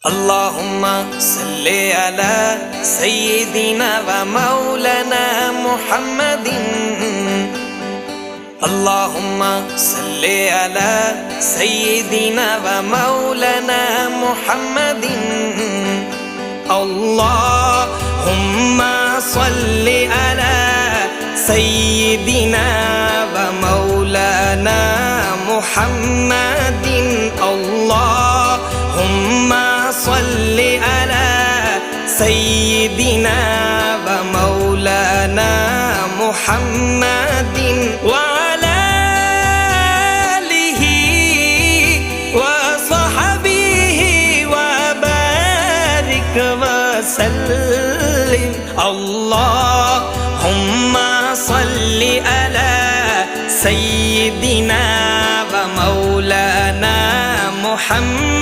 اللهم صل على سيدنا ومولانا محمد. اللهم صل على سيدنا ومولانا محمد. اللهم صل على سيدنا ومولانا محمد. اللهم صل على سيدنا ومولانا محمد وعلى آله وصحبه وبارك وسلم. اللهم صل على سيدنا ومولانا محمد